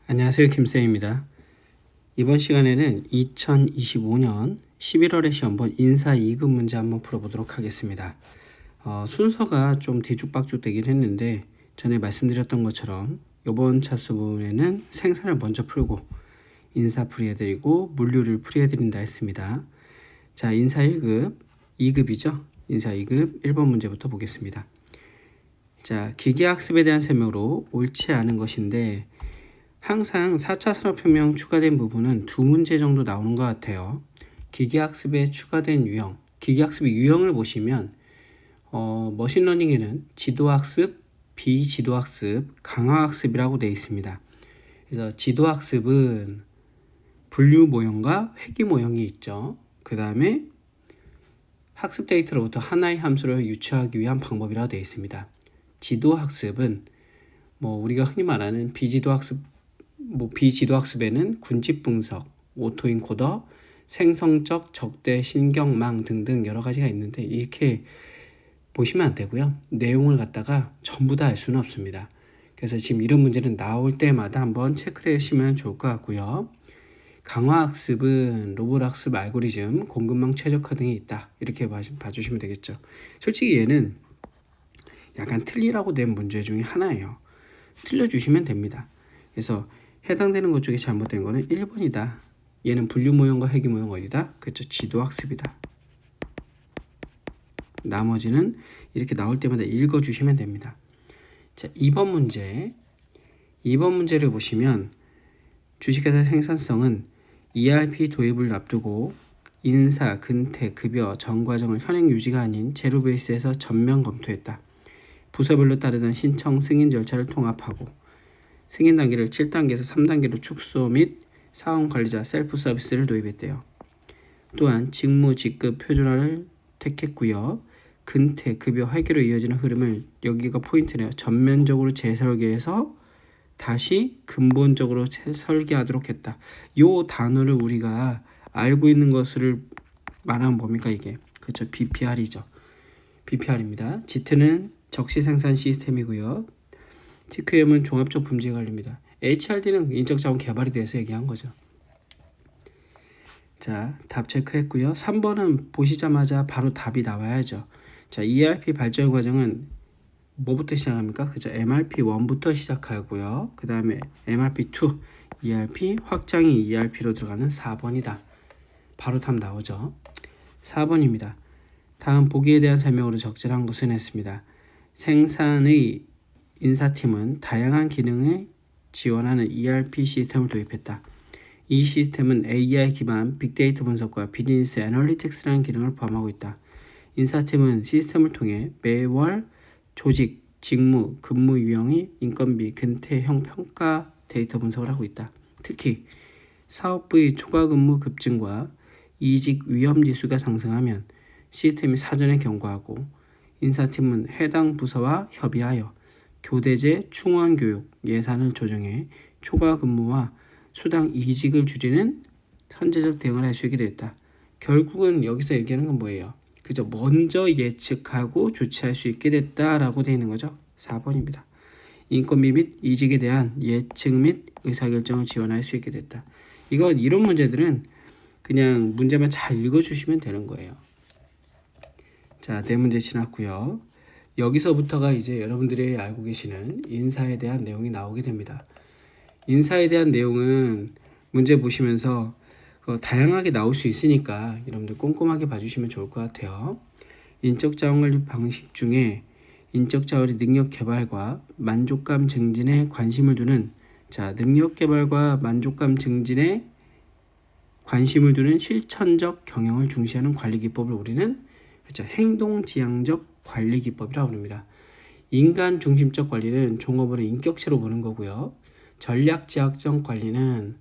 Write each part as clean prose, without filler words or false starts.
안녕하세요. 김쌤입니다. 이번 시간에는 2025년 11월의 시험본 인사 2급 문제 한번 풀어보도록 하겠습니다. 순서가 좀 뒤죽박죽 되긴 했는데 전에 말씀드렸던 것처럼 이번 차수분에는 생산을 먼저 풀고 인사 풀이해드리고 물류를 풀이해드린다 했습니다. 자, 인사 1급, 2급이죠. 인사 2급 1번 문제부터 보겠습니다. 자, 기계학습에 대한 설명으로 옳지 않은 것인데 항상 4차 산업혁명 추가된 부분은 두 문제 정도 나오는 것 같아요. 기계학습에 추가된 유형, 기계학습의 유형을 보시면 머신러닝에는 지도학습, 비지도학습, 강화학습이라고 되어 있습니다. 그래서 지도학습은 분류 모형과 회귀 모형이 있죠. 그 다음에 학습 데이터로부터 하나의 함수를 유추하기 위한 방법이라고 되어 있습니다. 지도학습은 우리가 흔히 말하는 비지도학습에는 군집 분석, 오토인코더, 생성적 적대 신경망 등등 여러 가지가 있는데 이렇게 보시면 안 되고요. 내용을 갖다가 전부 다 알 수는 없습니다. 그래서 지금 이런 문제는 나올 때마다 한번 체크를 하시면 좋을 것 같고요. 강화학습은 로봇학습 알고리즘, 공급망 최적화 등이 있다. 이렇게 봐주시면 되겠죠. 솔직히 얘는 약간 틀리라고 된 문제 중에 하나예요. 틀려주시면 됩니다. 그래서 해당되는 것 중에 잘못된 거는 1번이다. 얘는 분류 모형과 회귀 모형 어디다? 그렇죠. 지도학습이다. 나머지는 이렇게 나올 때마다 읽어주시면 됩니다. 자, 2번 문제. 2번 문제를 보시면 주식회사 생산성은 ERP 도입을 앞두고 인사, 근태, 급여, 전 과정을 현행 유지가 아닌 제로 베이스에서 전면 검토했다. 부서별로 따르던 신청 승인 절차를 통합하고 승인 단계를 7단계에서 3단계로 축소 및 사원 관리자 셀프 서비스를 도입했대요. 또한 직무, 직급, 표준화를 택했고요. 근태, 급여, 회계로 이어지는 흐름을 여기가 포인트네요. 전면적으로 재설계해서 다시 근본적으로 설계하도록 했다. 요 단어를 우리가 알고 있는 것을 말하면 뭡니까 이게? 그렇죠. BPR이죠. BPR입니다. 지트는 적시 생산 시스템이고요. TQM은 종합적 품질 관리입니다. HRD는 인적자원 개발에 대해서 얘기한 거죠. 자, 답 체크했고요. 3번은 보시자마자 바로 답이 나와야죠. 자, ERP 발전 과정은 뭐부터 시작합니까? 그죠? MRP1부터 시작하고요. 그 다음에 MRP2, ERP, 확장이 ERP로 들어가는 4번이다. 바로 답 나오죠. 4번입니다. 다음 보기에 대한 설명으로 적절한 것은 했습니다. 생산의 인사팀은 다양한 기능을 지원하는 ERP 시스템을 도입했다. 이 시스템은 AI 기반 빅데이터 분석과 비즈니스 애널리틱스라는 기능을 포함하고 있다. 인사팀은 시스템을 통해 매월 조직, 직무, 근무 유형의 인건비, 근태형 평가 데이터 분석을 하고 있다. 특히 사업부의 초과 근무 급증과 이직 위험 지수가 상승하면 시스템이 사전에 경고하고 인사팀은 해당 부서와 협의하여 교대제 충원 교육 예산을 조정해 초과 근무와 수당 이직을 줄이는 선제적 대응을 할 수 있게 됐다. 결국은 여기서 얘기하는 건 뭐예요? 그죠? 먼저 예측하고 조치할 수 있게 됐다라고 되어 있는 거죠. 4번입니다. 인건비 및 이직에 대한 예측 및 의사결정을 지원할 수 있게 됐다. 이런 문제들은 그냥 문제만 잘 읽어주시면 되는 거예요. 자, 네 문제 지났고요. 여기서부터가 이제 여러분들이 알고 계시는 인사에 대한 내용이 나오게 됩니다. 인사에 대한 내용은 문제 보시면서 다양하게 나올 수 있으니까 여러분들 꼼꼼하게 봐주시면 좋을 것 같아요. 인적자원 관리 방식 중에 인적자원의 능력 개발과 만족감 증진에 관심을 두는 능력 개발과 만족감 증진에 관심을 두는 실천적 경영을 중시하는 관리 기법을 우리는 행동지향적 관리 기법이라고 합니다. 인간 중심적 관리는 종업원의 인격체로 보는 거고요. 전략지향적 관리는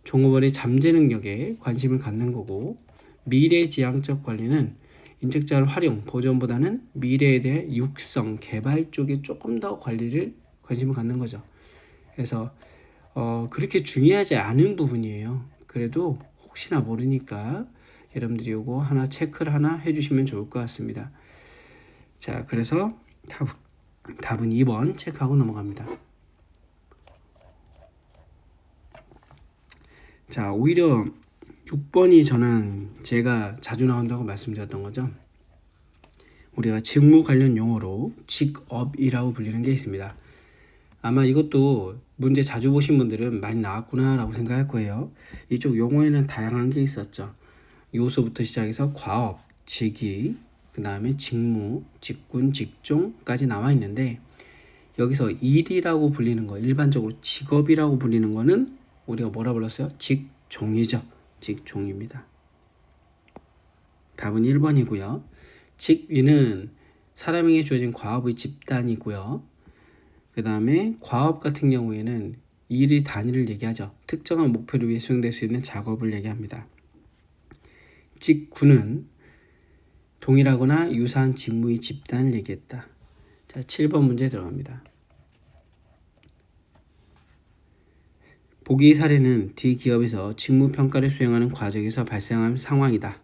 종업원의 잠재 능력에 관심을 갖는 거고, 미래지향적 관리는 인적자원 활용, 보존보다는 미래에 대해 육성, 개발 쪽에 조금 더 관심을 갖는 거죠. 그래서 그렇게 중요하지 않은 부분이에요. 그래도 혹시나 모르니까 여러분들이 이거 하나 체크를 하나 해주시면 좋을 것 같습니다. 자, 그래서 답은 2번 체크하고 넘어갑니다. 자, 오히려 6번이 저는 제가 자주 나온다고 말씀드렸던 거죠. 우리가 직무 관련 용어로 직업이라고 불리는 게 있습니다. 아마 이것도 문제 자주 보신 분들은 많이 나왔구나 라고 생각할 거예요. 이쪽 용어에는 다양한 게 있었죠. 요소부터 시작해서 과업, 직위, 그 다음에 직무, 직군, 직종까지 나와 있는데, 여기서 일이라고 불리는 거, 일반적으로 직업이라고 불리는 거는 우리가 뭐라 불렀어요? 직종이죠. 직종입니다. 답은 1번이고요. 직위는 사람에게 주어진 과업의 집단이고요. 그 다음에 과업 같은 경우에는 일의 단위를 얘기하죠. 특정한 목표를 위해 수행될 수 있는 작업을 얘기합니다. 직군은 동일하거나 유사한 직무의 집단을 얘기했다. 자, 7번 문제 들어갑니다. 보기의 사례는 D 기업에서 직무평가를 수행하는 과정에서 발생한 상황이다.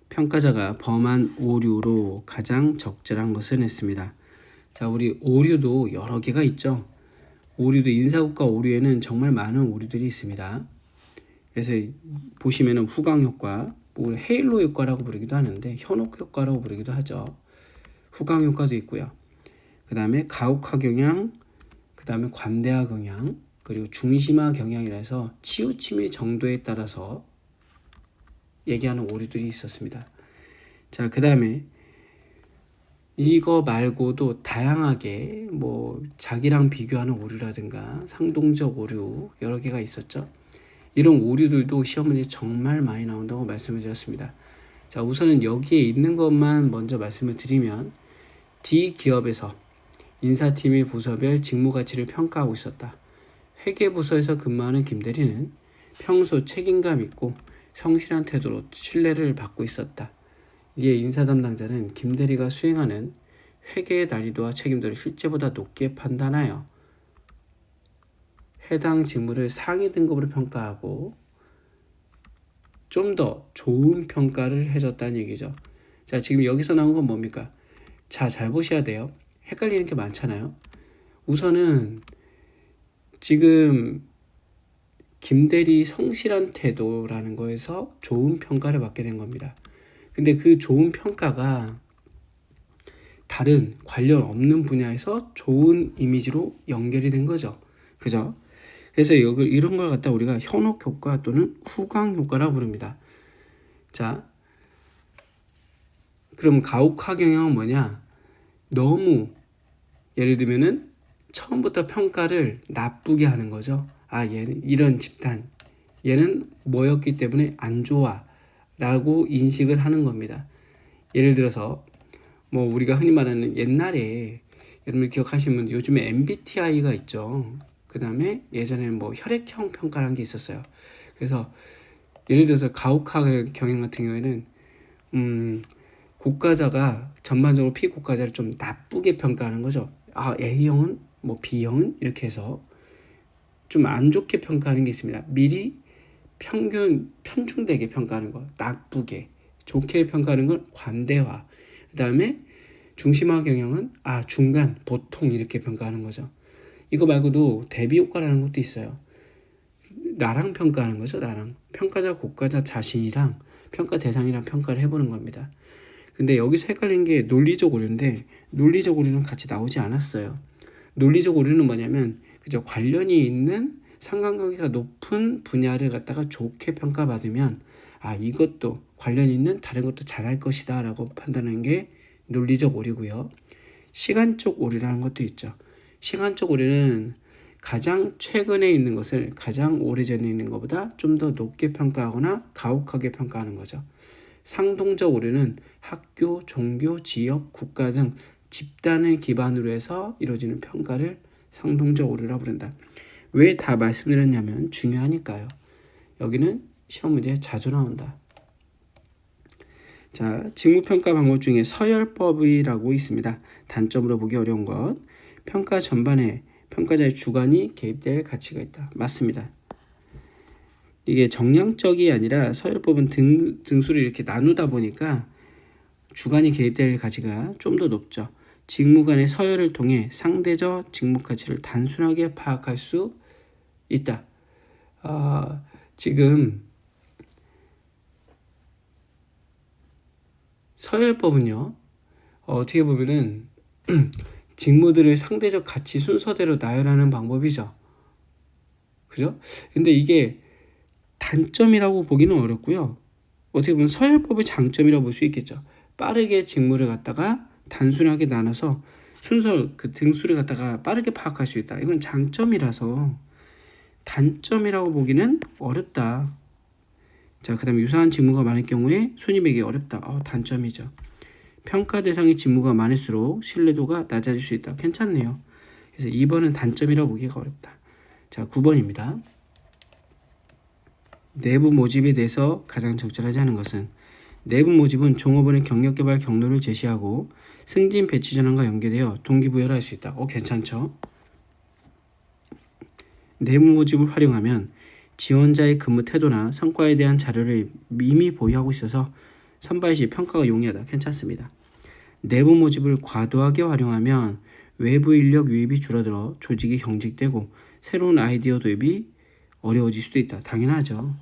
평가자가 범한 오류로 가장 적절한 것을 냈습니다. 자, 우리 오류도 여러 개가 있죠. 오류도 인사고과 오류에는 정말 많은 오류들이 있습니다. 그래서 보시면은 후광 효과, 헤일로 효과라고 부르기도 하는데 현혹 효과라고 부르기도 하죠. 후광 효과도 있고요. 그 다음에 가혹화 경향, 그 다음에 관대화 경향, 그리고 중심화 경향이라서 치우침의 정도에 따라서 얘기하는 오류들이 있었습니다. 자, 그 다음에 이거 말고도 다양하게 자기랑 비교하는 오류라든가 상동적 오류 여러 개가 있었죠. 이런 오류들도 시험 문제 정말 많이 나온다고 말씀을 드렸습니다. 자, 우선은 여기에 있는 것만 먼저 말씀을 드리면 D 기업에서 인사팀의 부서별 직무 가치를 평가하고 있었다. 회계부서에서 근무하는 김대리는 평소 책임감 있고 성실한 태도로 신뢰를 받고 있었다. 이에 인사 담당자는 김대리가 수행하는 회계의 난이도와 책임도를 실제보다 높게 판단하여 해당 직무를 상위 등급으로 평가하고 좀 더 좋은 평가를 해줬다는 얘기죠. 자, 지금 여기서 나온 건 뭡니까? 자, 잘 보셔야 돼요. 헷갈리는 게 많잖아요. 우선은 지금 김대리 성실한 태도라는 거에서 좋은 평가를 받게 된 겁니다. 근데 그 좋은 평가가 다른 관련 없는 분야에서 좋은 이미지로 연결이 된 거죠. 그죠? 그래서 이런 걸 갖다 우리가 현혹 효과 또는 후광 효과라고 부릅니다. 자, 그럼 가혹화 경향은 뭐냐? 너무 예를 들면은 처음부터 평가를 나쁘게 하는 거죠. 아, 얘는 이런 집단, 얘는 뭐였기 때문에 안 좋아 라고 인식을 하는 겁니다. 예를 들어서 우리가 흔히 말하는 옛날에 여러분 기억하시면 요즘에 MBTI가 있죠. 그 다음에 예전에는 혈액형 평가라는 게 있었어요. 그래서 예를 들어서 가혹화 경향 같은 경우에는 고과자가 전반적으로 피고과자를 좀 나쁘게 평가하는 거죠. 아, A형은 B형은 이렇게 해서 좀 안 좋게 평가하는 게 있습니다. 미리 편중되게 평가하는 거, 나쁘게. 좋게 평가하는 건 관대화. 그 다음에 중심화 경향은 중간, 보통 이렇게 평가하는 거죠. 이거 말고도 대비 효과라는 것도 있어요. 나랑 평가하는 거죠. 나랑. 평가자, 고과자 자신이랑 평가 대상이랑 평가를 해보는 겁니다. 근데 여기서 헷갈리는 게 논리적 오류인데 논리적 오류는 같이 나오지 않았어요. 논리적 오류는 뭐냐면 그저 관련이 있는 상관관계가 높은 분야를 갖다가 좋게 평가받으면 이것도 관련 있는 다른 것도 잘할 것이다 라고 판단하는 게 논리적 오류고요. 시간적 오류라는 것도 있죠. 시간적 오류는 가장 최근에 있는 것을 가장 오래전에 있는 것보다 좀 더 높게 평가하거나 가혹하게 평가하는 거죠. 상동적 오류는 학교, 종교, 지역, 국가 등 집단을 기반으로 해서 이루어지는 평가를 상동적 오류라고 부른다. 왜 다 말씀드렸냐면 중요하니까요. 여기는 시험 문제에 자주 나온다. 자, 직무평가 방법 중에 서열법이라고 있습니다. 단점으로 보기 어려운 것. 평가 전반에 평가자의 주관이 개입될 가치가 있다. 맞습니다. 이게 정량적이 아니라 서열법은 등수를 이렇게 나누다 보니까 주관이 개입될 가치가 좀 더 높죠. 직무 간의 서열을 통해 상대적 직무 가치를 단순하게 파악할 수 있다. 지금 서열법은요, 어떻게 보면은 직무들을 상대적 가치 순서대로 나열하는 방법이죠. 그죠? 근데 이게 단점이라고 보기는 어렵고요. 어떻게 보면 서열법의 장점이라고 볼 수 있겠죠. 빠르게 직무를 갖다가 단순하게 나눠서 순서 그 등수를 갖다가 빠르게 파악할 수 있다. 이건 장점이라서 단점이라고 보기는 어렵다. 자, 그 다음에 유사한 직무가 많을 경우에 순위 매기 어렵다. 단점이죠. 평가 대상의 직무가 많을수록 신뢰도가 낮아질 수 있다. 괜찮네요. 그래서 2번은 단점이라고 보기가 어렵다. 자, 9번입니다. 내부 모집에 대해서 가장 적절하지 않은 것은, 내부 모집은 종업원의 경력개발 경로를 제시하고 승진 배치 전환과 연계되어 동기부여를 할 수 있다. 괜찮죠? 내부 모집을 활용하면 지원자의 근무 태도나 성과에 대한 자료를 이미 보유하고 있어서 선발 시 평가가 용이하다. 괜찮습니다. 내부 모집을 과도하게 활용하면 외부 인력 유입이 줄어들어 조직이 경직되고 새로운 아이디어 도입이 어려워질 수도 있다. 당연하죠.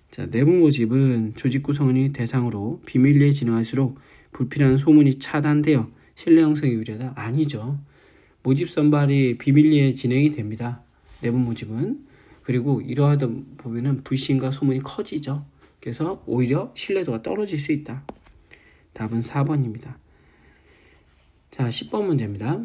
자, 내부 모집은 조직 구성원이 대상으로 비밀리에 진행할수록 불필요한 소문이 차단되어 신뢰 형성이 유리하다. 아니죠. 모집 선발이 비밀리에 진행이 됩니다. 내부 모집은. 그리고 이러하다 보면은 불신과 소문이 커지죠. 그래서 오히려 신뢰도가 떨어질 수 있다. 답은 4번입니다. 자, 10번 문제입니다.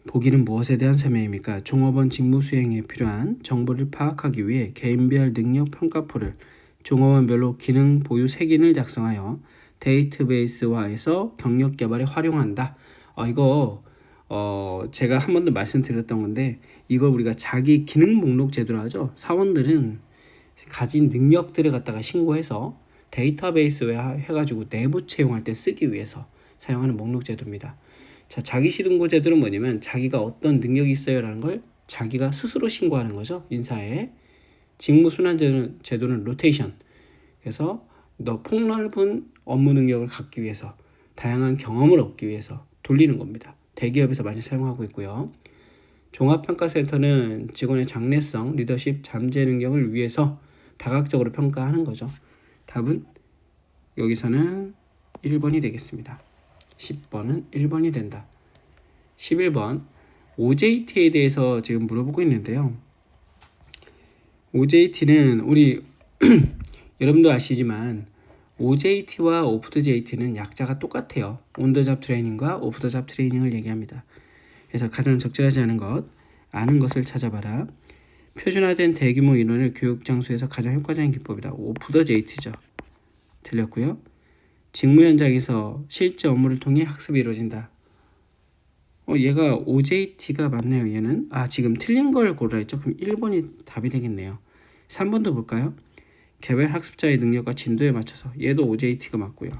보기는 무엇에 대한 설명입니까? 종업원 직무 수행에 필요한 정보를 파악하기 위해 개인별 능력 평가표를 종업원별로 기능 보유 색인을 작성하여 데이터베이스화해서 경력 개발에 활용한다. 이거 제가 한 번도 말씀드렸던 건데, 이걸 우리가 자기 기능 목록 제도로 하죠. 사원들은 가진 능력들을 갖다가 신고해서 데이터베이스화 해가지고 내부 채용할 때 쓰기 위해서 사용하는 목록 제도입니다. 자, 자기 신고 제도는 뭐냐면 자기가 어떤 능력이 있어요라는 걸 자기가 스스로 신고하는 거죠. 인사에. 직무 순환 제도는 로테이션. 그래서 너 폭넓은 업무 능력을 갖기 위해서, 다양한 경험을 얻기 위해서 돌리는 겁니다. 대기업에서 많이 사용하고 있고요. 종합평가센터는 직원의 장래성, 리더십, 잠재 능력을 위해서 다각적으로 평가하는 거죠. 답은 여기서는 1번이 되겠습니다. 10번은 1번이 된다. 11번 OJT에 대해서 지금 물어보고 있는데요. OJT는 우리 여러분도 아시지만 OJT와 오프 더 JT는 약자가 똑같아요. 온 더 잡 트레이닝과 오프 더 잡 트레이닝을 얘기합니다. 그래서 가장 적절하지 않은 것, 아는 것을 찾아봐라. 표준화된 대규모 인원을 교육 장소에서 가장 효과적인 기법이다. 오프 더 JT죠. 틀렸고요. 직무 현장에서 실제 업무를 통해 학습이 이루어진다. 얘가 OJT가 맞네요. 얘는 지금 틀린 걸 고르라 했죠. 그럼 1번이 답이 되겠네요. 3번도 볼까요? 개별 학습자의 능력과 진도에 맞춰서, 얘도 OJT가 맞고요.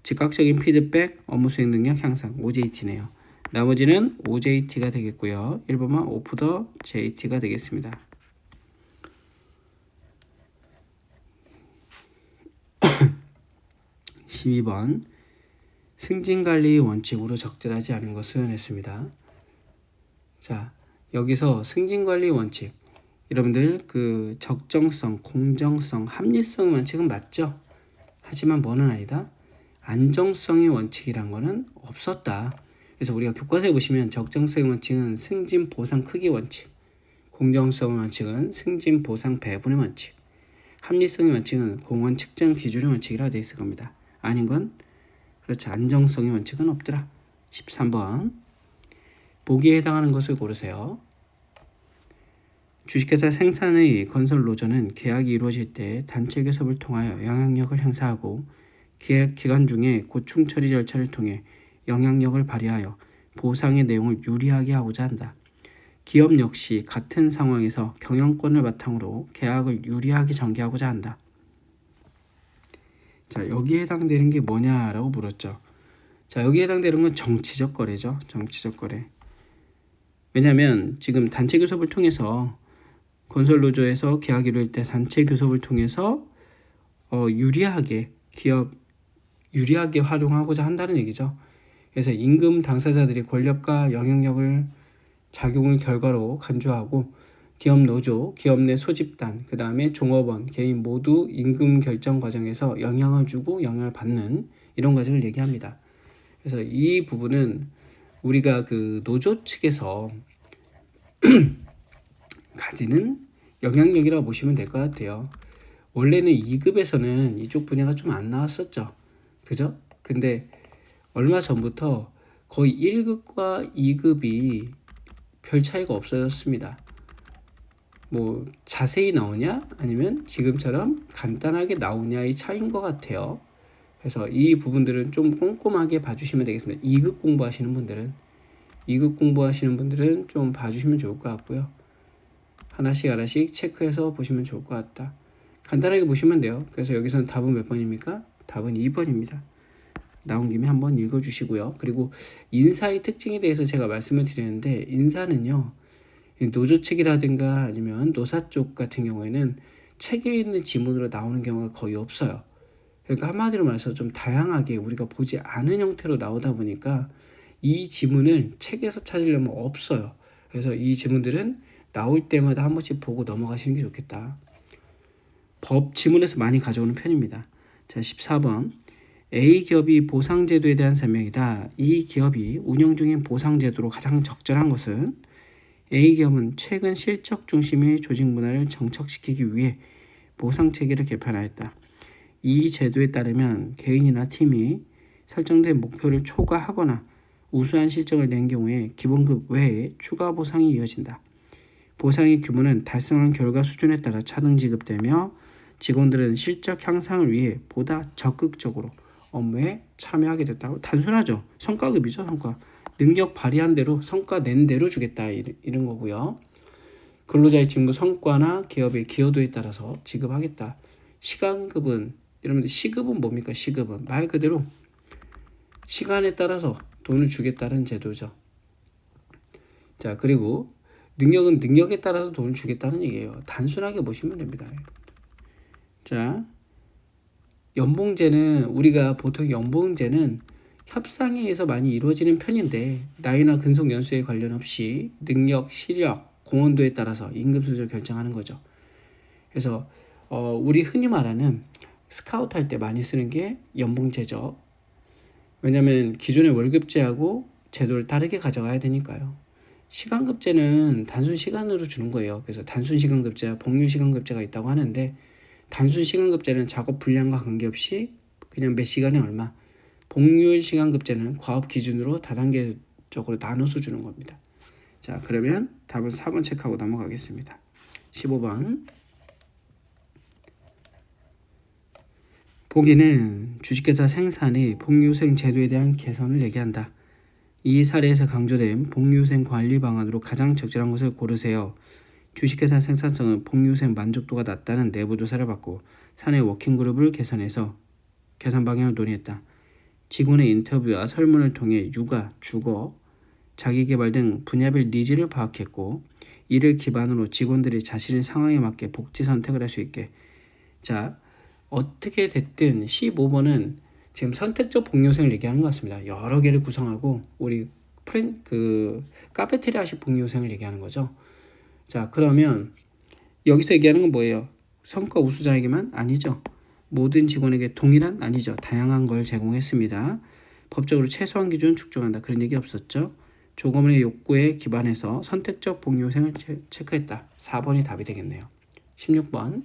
즉각적인 피드백, 업무 수행 능력 향상, OJT네요. 나머지는 OJT가 되겠고요. 1번만 오프 더 JT가 되겠습니다. 12번 승진관리 원칙으로 적절하지 않은 것은 했습니다. 자, 여기서 승진관리 원칙, 여러분들 그 적정성, 공정성, 합리성 원칙은 맞죠? 하지만 뭐는 아니다? 안정성의 원칙이란 거는 없었다. 그래서 우리가 교과서에 보시면 적정성의 원칙은 승진 보상 크기 원칙, 공정성의 원칙은 승진 보상 배분의 원칙, 합리성의 원칙은 공원 측정 기준의 원칙이라 되어 있을 겁니다. 아닌 건 그렇죠. 안정성의 원칙은 없더라. 13번 보기에 해당하는 것을 고르세요. 주식회사 생산의 건설 노조는 계약이 이루어질 때 단체 교섭을 통하여 영향력을 행사하고 계약 기간 중에 고충 처리 절차를 통해 영향력을 발휘하여 보상의 내용을 유리하게 하고자 한다. 기업 역시 같은 상황에서 경영권을 바탕으로 계약을 유리하게 전개하고자 한다. 자, 여기에 해당되는 게 뭐냐라고 물었죠. 자, 여기에 해당되는 건 정치적 거래죠. 정치적 거래. 왜냐하면 지금 단체 교섭을 통해서 건설 노조에서 계약이 이룰 때 단체 교섭을 통해서 유리하게 기업 유리하게 활용하고자 한다는 얘기죠. 그래서 임금 당사자들이 권력과 영향력을 작용을 결과로 간주하고 기업 노조, 기업 내 소집단, 그 다음에 종업원, 개인 모두 임금 결정 과정에서 영향을 주고 영향을 받는 이런 과정을 얘기합니다. 그래서 이 부분은 우리가 그 노조 측에서 가지는 영향력이라고 보시면 될 것 같아요. 원래는 2급에서는 이쪽 분야가 좀 안 나왔었죠. 그죠? 근데 얼마 전부터 거의 1급과 2급이 별 차이가 없어졌습니다. 뭐 자세히 나오냐 아니면 지금처럼 간단하게 나오냐의 차이인 것 같아요. 그래서 이 부분들은 좀 꼼꼼하게 봐주시면 되겠습니다. 2급 공부하시는 분들은 좀 봐주시면 좋을 것 같고요. 하나씩 체크해서 보시면 좋을 것 같다. 간단하게 보시면 돼요. 그래서 여기서는 답은 몇 번입니까? 답은 2번입니다. 나온 김에 한번 읽어주시고요. 그리고 인사의 특징에 대해서 제가 말씀을 드렸는데, 인사는요, 노조 측이라든가 아니면 노사 쪽 같은 경우에는 책에 있는 지문으로 나오는 경우가 거의 없어요. 그러니까 한마디로 말해서 좀 다양하게 우리가 보지 않은 형태로 나오다 보니까 이 지문을 책에서 찾으려면 없어요. 그래서 이 지문들은 나올 때마다 한 번씩 보고 넘어가시는 게 좋겠다. 법 지문에서 많이 가져오는 편입니다. 자, 14번. A기업이 보상제도에 대한 설명이다. 이 기업이 운영 중인 보상제도로 가장 적절한 것은 A기업은 최근 실적 중심의 조직 문화를 정착시키기 위해 보상체계를 개편하였다. 이 제도에 따르면 개인이나 팀이 설정된 목표를 초과하거나 우수한 실적을 낸 경우에 기본급 외에 추가 보상이 이어진다. 보상의 규모는 달성한 결과 수준에 따라 차등 지급되며 직원들은 실적 향상을 위해 보다 적극적으로 업무에 참여하게 됐다고. 단순하죠. 성과급이죠. 성과. 능력 발휘한 대로 성과 낸 대로 주겠다 이런 거고요. 근로자의 직무 성과나 기업의 기여도에 따라서 지급하겠다. 시간급은 여러분들 시급은 뭡니까? 시급은 말 그대로 시간에 따라서 돈을 주겠다는 제도죠. 자, 그리고 능력은 능력에 따라서 돈을 주겠다는 얘기예요. 단순하게 보시면 됩니다. 자, 연봉제는 우리가 보통 연봉제는 협상에 의해서 많이 이루어지는 편인데 나이나 근속 연수에 관련 없이 능력, 시력, 공헌도에 따라서 임금 수준을 결정하는 거죠. 그래서 우리 흔히 말하는 스카우트 할 때 많이 쓰는 게 연봉제죠. 왜냐하면 기존의 월급제하고 제도를 다르게 가져가야 되니까요. 시간급제는 단순 시간으로 주는 거예요. 그래서 단순 시간급제와 복류 시간급제가 있다고 하는데 단순 시간급제는 작업 분량과 관계없이 그냥 몇 시간에 얼마, 복류 시간급제는 과업 기준으로 다단계적으로 나눠서 주는 겁니다. 자, 그러면 답은 4번 체크하고 넘어가겠습니다. 15번. 보기는 주식회사 생산의 복류생 제도에 대한 개선을 얘기한다. 이 사례에서 강조된 복류생 관리 방안으로 가장 적절한 것을 고르세요. 주식회사 생산성은 복류생 만족도가 낮다는 내부 조사를 받고 사내 워킹그룹을 개선해서 개선 방향을 논의했다. 직원의 인터뷰와 설문을 통해 육아, 주거, 자기개발 등 분야별 니즈를 파악했고 이를 기반으로 직원들이 자신의 상황에 맞게 복지 선택을 할 수 있게. 자, 어떻게 됐든 15번은 지금 선택적 복류생을 얘기하는 것 같습니다. 여러 개를 구성하고 우리 카페테리아식 복류생을 얘기하는 거죠. 자, 그러면 여기서 얘기하는 건 뭐예요? 성과 우수자에게만? 아니죠. 모든 직원에게 동일한? 아니죠. 다양한 걸 제공했습니다. 법적으로 최소한 기준을 축적한다. 그런 얘기 없었죠. 조건의 욕구에 기반해서 선택적 복류생을 체크했다. 4번이 답이 되겠네요. 16번.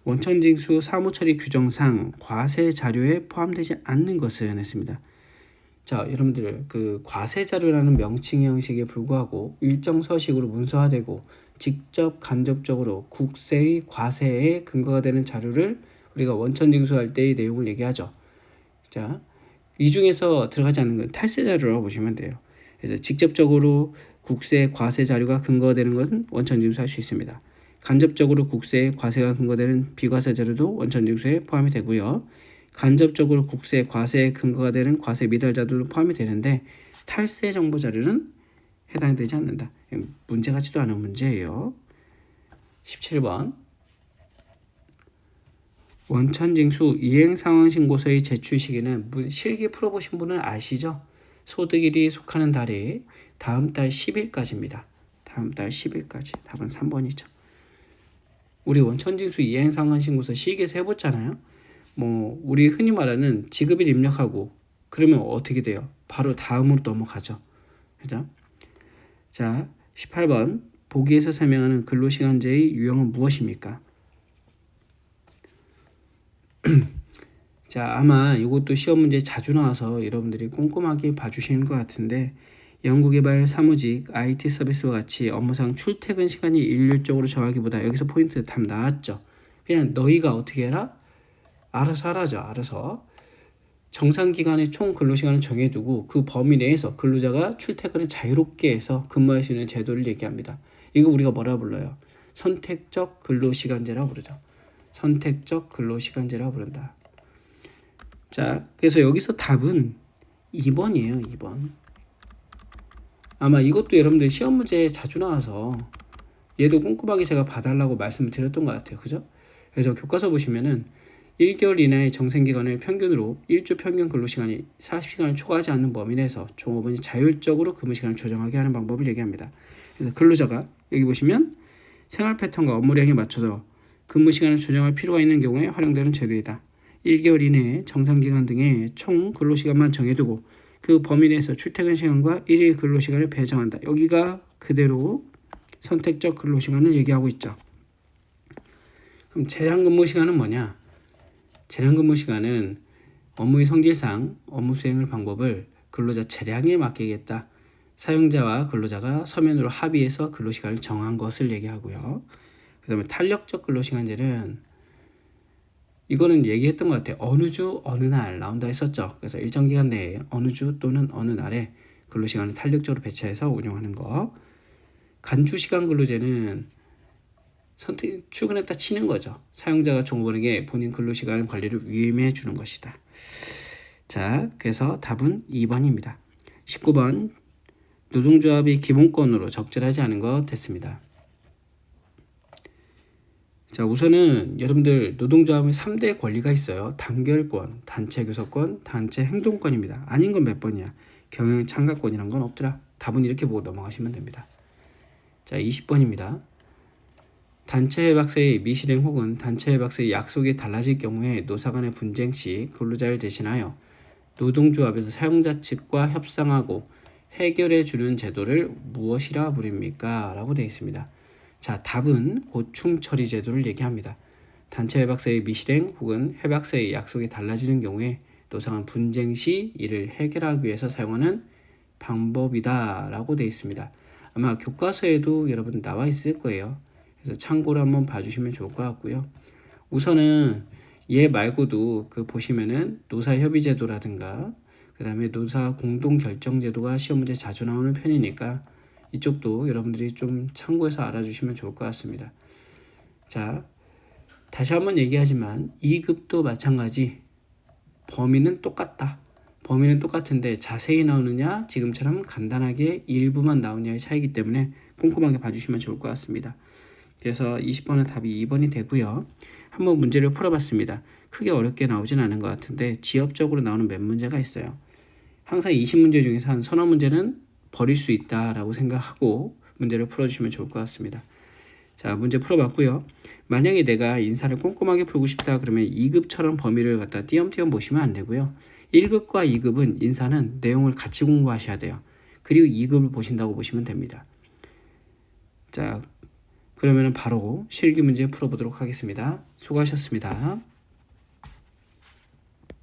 원천징수 사무처리 규정상 과세 자료에 포함되지 않는 것은 했습니다. 자, 여러분들 그 과세 자료라는 명칭 형식에 불구하고 일정 서식으로 문서화되고 직접 간접적으로 국세의 과세에 근거가 되는 자료를 우리가 원천징수할 때의 내용을 얘기하죠. 자, 이 중에서 들어가지 않는 건 탈세 자료라고 보시면 돼요. 그래서 직접적으로 국세 과세 자료가 근거가 되는 것은 원천징수할 수 있습니다. 간접적으로 국세에 과세가 근거되는 비과세 자료도 원천징수에 포함이 되고요. 간접적으로 국세 과세에 근거가 되는 과세 미달 자료도 포함이 되는데 탈세 정보 자료는 해당되지 않는다. 문제 같지도 않은 문제예요. 17번. 원천징수 이행상황신고서의 제출 시기는 실기 풀어보신 분은 아시죠? 소득일이 속하는 달이 다음 달 10일까지입니다. 다음 달 10일까지. 답은 3번이죠. 우리 원천징수 이행상환신고서 시기에서 해봤잖아요. 뭐 우리 흔히 말하는 지급일 입력하고 그러면 어떻게 돼요? 바로 다음으로 넘어가죠. 그죠? 자, 18번 보기에서 설명하는 근로시간제의 유형은 무엇입니까? 자, 아마 이것도 시험 문제 자주 나와서 여러분들이 꼼꼼하게 봐주시는 것 같은데 연구개발 사무직 IT 서비스와 같이 업무상 출퇴근 시간이 일률적으로 정하기보다 여기서 포인트 답 나왔죠. 그냥 너희가 어떻게 해라? 알아서 하라죠. 알아서. 정상기간의 총 근로시간을 정해두고 그 범위 내에서 근로자가 출퇴근을 자유롭게 해서 근무할 수 있는 제도를 얘기합니다. 이거 우리가 뭐라 불러요? 선택적 근로시간제라고 부르죠. 선택적 근로시간제라고 부른다. 자, 그래서 여기서 답은 2번이에요. 2번. 아마 이것도 여러분들 시험 문제에 자주 나와서 얘도 꼼꼼하게 제가 봐달라고 말씀을 드렸던 것 같아요. 그죠? 그래서 교과서 보시면은 1개월 이내의 정생기간을 평균으로 1주 평균 근로시간이 40시간을 초과하지 않는 범위 내에서 종업원이 자율적으로 근무시간을 조정하게 하는 방법을 얘기합니다. 그래서 근로자가 여기 보시면 생활 패턴과 업무량에 맞춰서 근무시간을 조정할 필요가 있는 경우에 활용되는 제도이다. 1개월 이내에 정상기간 등의 총 근로시간만 정해두고 그 범위 내에서 출퇴근 시간과 일일 근로시간을 배정한다. 여기가 그대로 선택적 근로시간을 얘기하고 있죠. 그럼 재량 근무시간은 뭐냐? 재량 근무시간은 업무의 성질상 업무 수행을 방법을 근로자 재량에 맡기겠다. 사용자와 근로자가 서면으로 합의해서 근로시간을 정한 것을 얘기하고요. 그 다음에 탄력적 근로시간제는 이거는 얘기했던 것 같아요. 어느 주 어느 날 나온다 했었죠. 그래서 일정 기간 내에 어느 주 또는 어느 날에 근로시간을 탄력적으로 배치해서 운영하는 거. 간주시간 근로제는 출근했다 치는 거죠. 사용자가 종업원에게 본인 근로시간 관리를 위임해 주는 것이다. 자, 그래서 답은 2번입니다. 19번 노동조합이 기본권으로 적절하지 않은 것 됐습니다. 자, 우선은 여러분들 노동조합의 3대 권리가 있어요. 단결권, 단체 교섭권, 단체 행동권입니다. 아닌 건 몇 번이야? 경영 참가권이란 건 없더라. 답은 이렇게 보고 넘어가시면 됩니다. 자, 20번입니다. 단체 협약서의 미실행 혹은 단체 협약서의 약속이 달라질 경우에 노사 간의 분쟁 시 근로자를 대신하여 노동조합에서 사용자 측과 협상하고 해결해 주는 제도를 무엇이라 부릅니까? 라고 되어 있습니다. 자, 답은 고충 처리 제도를 얘기합니다. 단체 협약서의 미실행 혹은 협약서의 약속이 달라지는 경우에 노사 간 분쟁 시 이를 해결하기 위해서 사용하는 방법이다 라고 되어 있습니다. 아마 교과서에도 여러분 나와 있을 거예요. 그래서 참고로 한번 봐주시면 좋을 것 같고요. 우선은 얘 말고도 그 보시면은 노사협의제도라든가 그 다음에 노사공동결정제도가 시험 문제 자주 나오는 편이니까 이쪽도 여러분들이 좀 참고해서 알아주시면 좋을 것 같습니다. 자, 다시 한번 얘기하지만 2급도 마찬가지 범위는 똑같다. 범위는 똑같은데 자세히 나오느냐 지금처럼 간단하게 일부만 나오냐의 차이기 때문에 꼼꼼하게 봐주시면 좋을 것 같습니다. 그래서 20번은 답이 2번이 되고요. 한번 문제를 풀어봤습니다. 크게 어렵게 나오진 않은 것 같은데 지엽적으로 나오는 몇 문제가 있어요. 항상 20문제 중에서 한 서너 문제는 버릴 수 있다라고 생각하고 문제를 풀어주시면 좋을 것 같습니다. 자, 문제 풀어봤고요. 만약에 내가 인사를 꼼꼼하게 풀고 싶다 그러면 2급처럼 범위를 갖다 띄엄띄엄 보시면 안 되고요. 1급과 2급은 인사는 내용을 같이 공부하셔야 돼요. 그리고 2급을 보신다고 보시면 됩니다. 자, 그러면 바로 실기 문제 풀어보도록 하겠습니다. 수고하셨습니다.